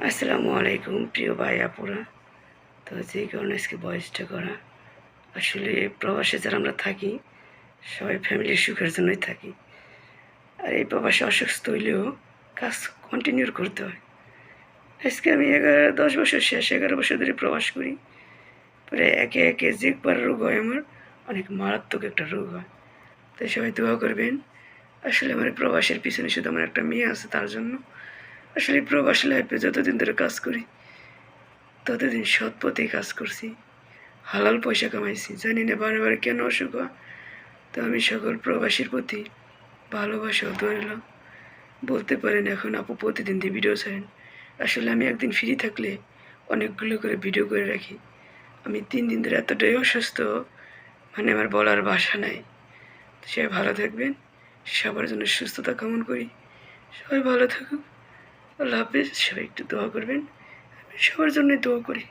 আসসালামু আলাইকুম প্রিয় ভাই আপুরা। তো যেই কারণে আজকে ভয়েসটা করা, আসলে প্রবাসে যারা আমরা থাকি সবাই ফ্যামিলির সুখের জন্যই থাকি। আর এই প্রবাসে অসুস্থ হইলেও কাজ কন্টিনিউ করতে হয়। আজকে আমি 10 বছর শেষ, 11 বছর ধরে প্রবাস করি। পরে একে একে যে একবার রোগ হয় আমার, অনেক মারাত্মক একটা রোগ হয়। তাই সবাই দোয়া করবেন। আসলে আমার প্রবাসের পিছনে শুধু আমার একটা মেয়ে আছে, তার জন্য। আসলে প্রবাস লাইফে যতদিন ধরে কাজ করি ততদিন সৎ পথেই কাজ করছি, হালাল পয়সা কামাইছি। জানি না বারে কেন অসুখ হয়। তো আমি সকল প্রবাসীর প্রতি ভালোবাসা ও দোয়া রইল। বলতে পারেন এখন আপু প্রতিদিন দিয়ে ভিডিও ছাড়েন। আসলে আমি একদিন ফ্রি থাকলে অনেকগুলো করে ভিডিও করে রাখি। আমি 3 দিন ধরে এতটাই অসুস্থ, মানে আমার বলার ভাষা নাই। সে ভালো থাকবেন, সবার জন্য সুস্থতা কামনা করি। সবাই ভালো থাকুক। আল্লাহ হাফেজ। সবাই একটু দোয়া করবেন, আমি সবার জন্যই দোয়া করি।